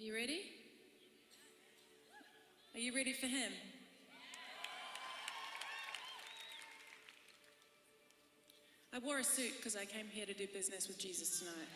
Are you ready? Are you ready for him? I wore a suit because I came here to do business with Jesus tonight.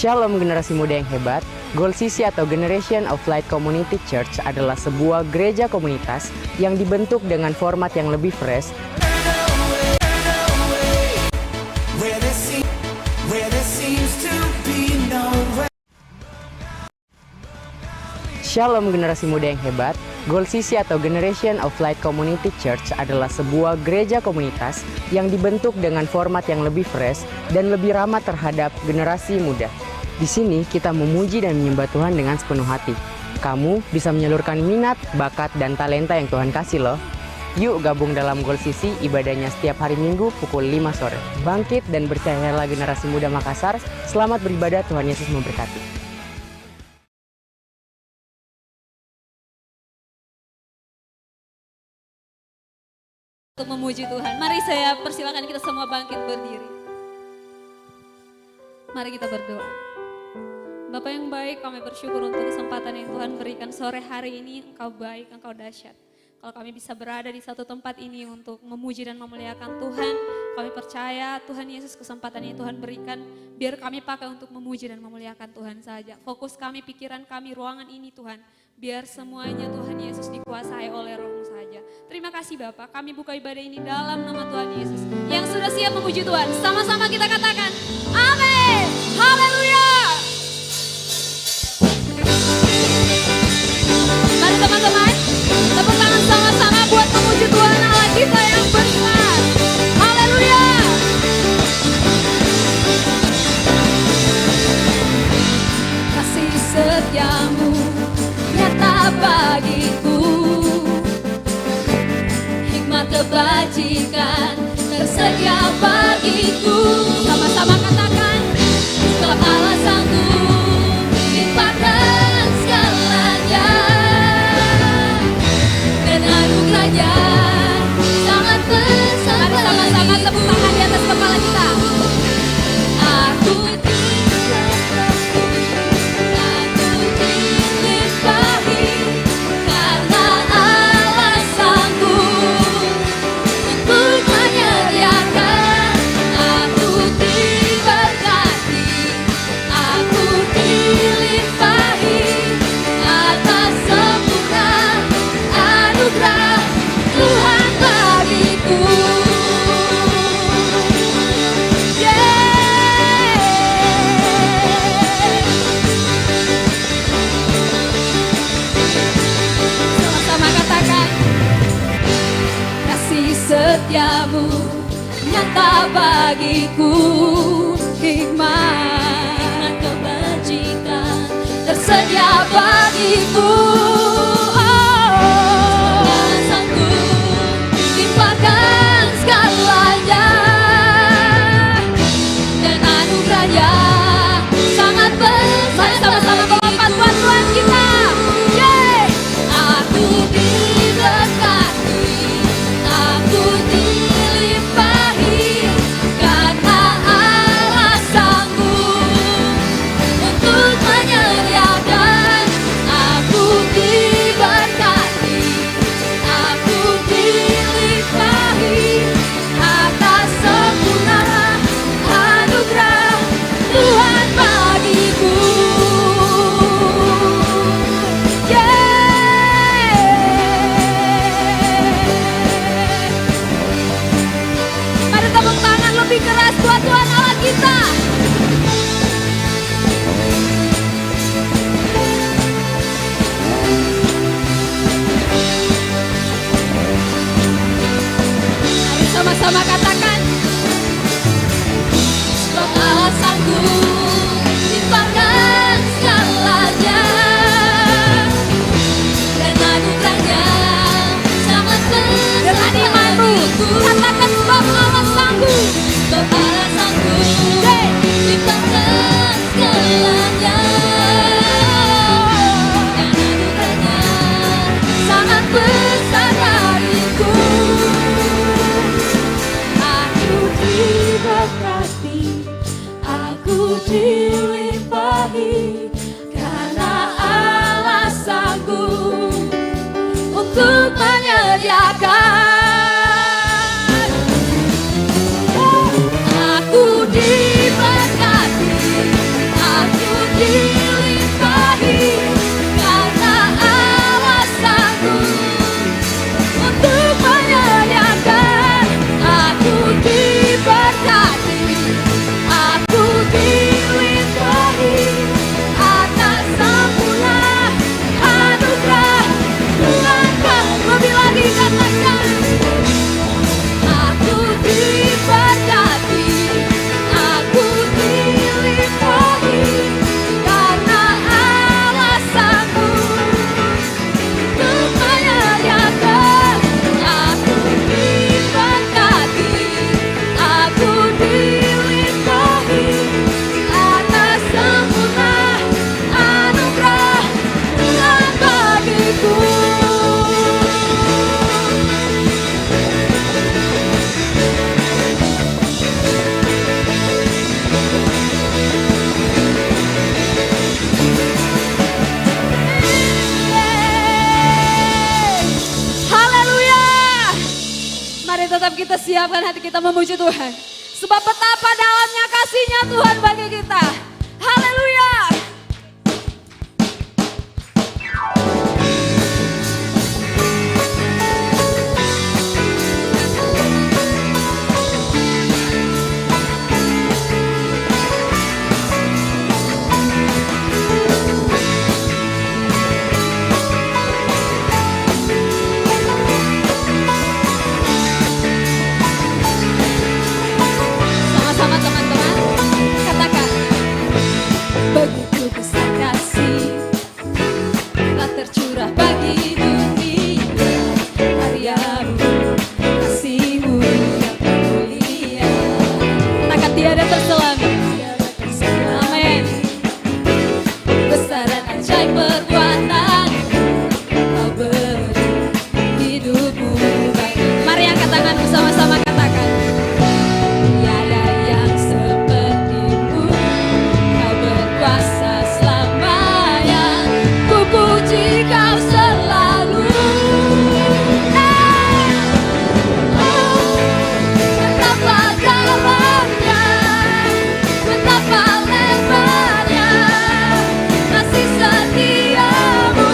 Shalom generasi muda yang hebat, Goal CC atau Generation of Light Community Church adalah sebuah gereja komunitas yang dibentuk dengan format yang lebih fresh. Shalom generasi muda yang hebat, Goal CC atau Generation of Light Community Church adalah sebuah gereja komunitas yang dibentuk dengan format yang lebih fresh dan lebih ramah terhadap generasi muda. Di sini kita memuji dan menyembah Tuhan dengan sepenuh hati. Kamu bisa menyalurkan minat, bakat, dan talenta yang Tuhan kasih loh. Yuk gabung dalam Goal CC, ibadahnya setiap hari Minggu pukul 5 sore. Bangkit dan percayalah generasi muda Makassar. Selamat beribadah, Tuhan Yesus memberkati. Untuk memuji Tuhan, mari saya persilakan kita semua bangkit berdiri. Mari kita berdoa. Bapa yang baik, kami bersyukur untuk kesempatan yang Tuhan berikan sore hari ini. Engkau baik, Engkau dahsyat. Kalau kami bisa berada di satu tempat ini untuk memuji dan memuliakan Tuhan, kami percaya Tuhan Yesus kesempatan yang Tuhan berikan, biar kami pakai untuk memuji dan memuliakan Tuhan saja. Fokus kami, pikiran kami, ruangan ini Tuhan, biar semuanya Tuhan Yesus dikuasai oleh Roh-Mu saja. Terima kasih Bapak, kami buka ibadah ini dalam nama Tuhan Yesus. Yang sudah siap memuji Tuhan, sama-sama kita katakan, amin, haleluya. Mari teman-teman, tepuk tangan sama-sama buat memuji Tuhan Allah kita yang besar. Haleluya. Kasih setiamu nyata bagiku, hikmat kebajikan tersedia bagiku. Sama-sama katakan, sebab Allah sanggup limpahkan segalanya, dan anugerahnya sangat besar. Mari sama-sama tepuk tangan di atas kepala kita. Aku dilimpahi karena Allah sanggup untuk menyediakan. Aku diberkati, aku dilimpahi atas sempurna anugerah Tuhan bagiku. Sama-sama katakan, kasih setiamu nyata bagiku, hikmat kebajikan tersedia bagiku. Allah sanggup limpahkan segalanya, dan anugerahnya sangat besar. Mari sama-sama melompat buat Tuhan kita. Yeay. Aku diberkati, aku dilimpahi karena Allah sanggup untuk menyediakan. Aku diberkati, aku dilimpahi atas sempurna anugerah Tuhan bagiku. Mari tepuk tangan lebih keras buat Tuhan Allah kita. Mari sama-sama katakan, sebab Allah sanggup limpahkan segalanya, dan anugerahnya sangat besar. Dengan imanmu katakan, sebab Allah sanggup, sebab Allah sanggup limpahkan segalanya, dan anugerahnya sangat besar bagiku. Aku diberkati, aku dilimpahi karena Allah sanggup untuk menyediakan. Aku diberkati, aku Mari tetap kita siapkan hati kita memuji Tuhan. Sebab betapa dalamnya kasih-Nya Tuhan bagi kita. Haleluya. Sama-sama teman-teman, katakan. Begitu besar kasih telah tercurah bagi dunia, karya-Mu, kasih-Mu yang mulia. Katakan tiada terselami. Amin. Besar dan ajaib perbuatan Kau beri hidupmu bagi. Mari angkat tangan bersama-sama katakan. Tiada yang seperti-Mu, Kau berkuasa selamanya. Ku puji Kau selalu. Betapa dalamnya, betapa lebarnya kasih setia-Mu.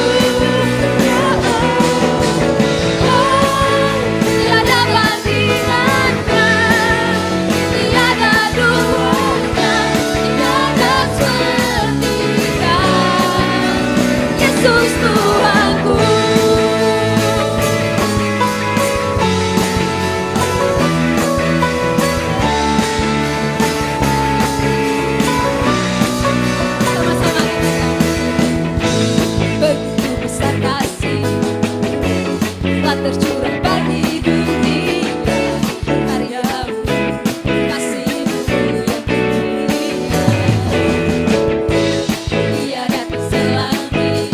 Tiada bandingannya, tiada duanya, tiada setia. Yesus Tuhanku. Sama-sama katakan. Begitu besar kasih telah tercurah bagi dunia, karya-Mu, kasih-Mu yang mulia. Tiada terselami,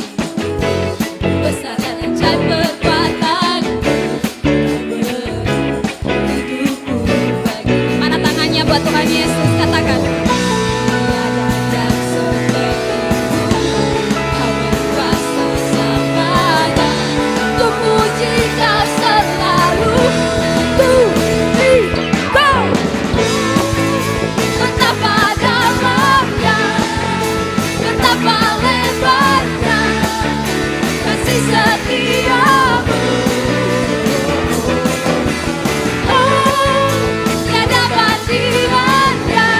besar dan ajaib perbuatan Kau beri hidupmu bagi. Mana tangannya buat Tuhan Yesus, katakan. Tiada yang seperti-Mu, Kau berkuasa selamanya. Ku puji Kau selalu. Kau betapa dalamnya, betapa lebarnya kasih setia-Mu. Tiada bandingannya,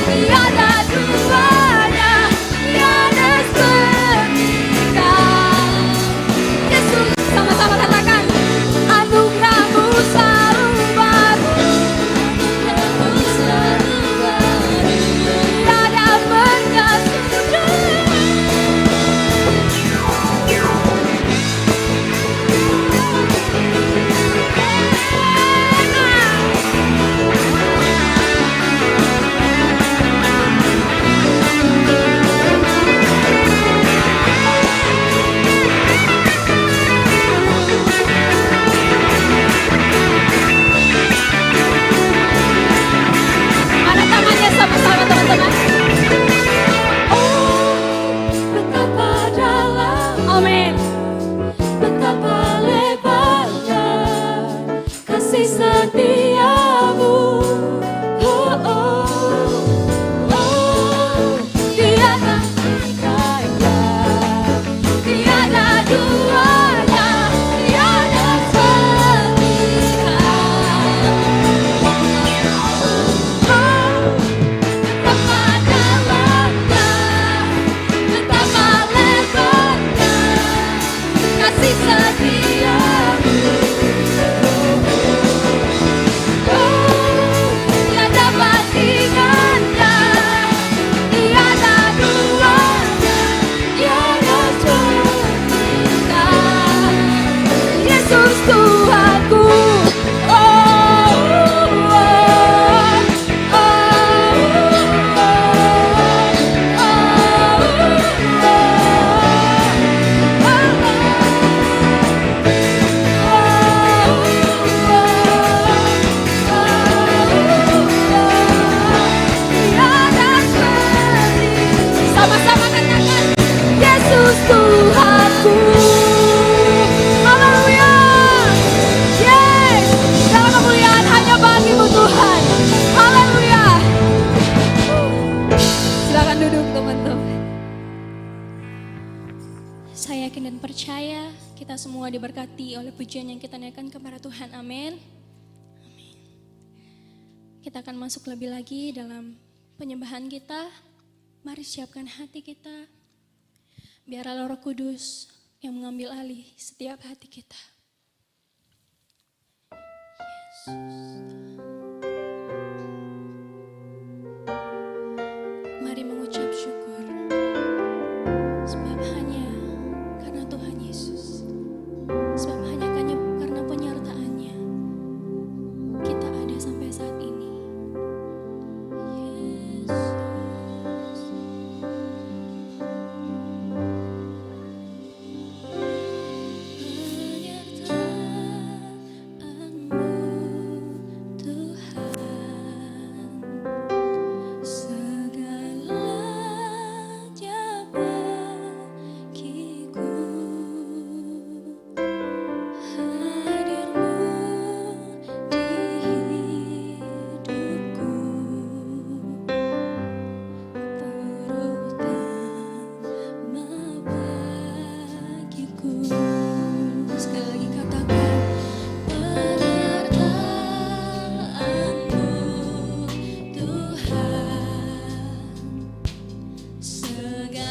tiada duanya, tiada setia. Yesus, sama-sama katakan. Anugerah-Mu selalu baru, anugerah-Mu selalu baru, tiada berkesudahan. Mana tangannya sama-sama teman-teman. Betapa dalam, amin. Betapa lebarnya kasih setia-Mu. Tiada tandingannya, tiada duanya, tiada setia. Betapa dalamnya, betapa lebarnya kasih setia-Mu. kita semua diberkati oleh pujian yang kita naikkan kepada Tuhan. Amin. Amin. Kita akan masuk lebih lagi dalam penyembahan kita. Mari siapkan hati kita. Biarlah Roh Kudus yang mengambil alih setiap hati kita. Mari mengucap syukur, sebab hanya karena Tuhan Yesus, sebab hanya karena penyertaan-Nya kita ada sampai saat ini. Segala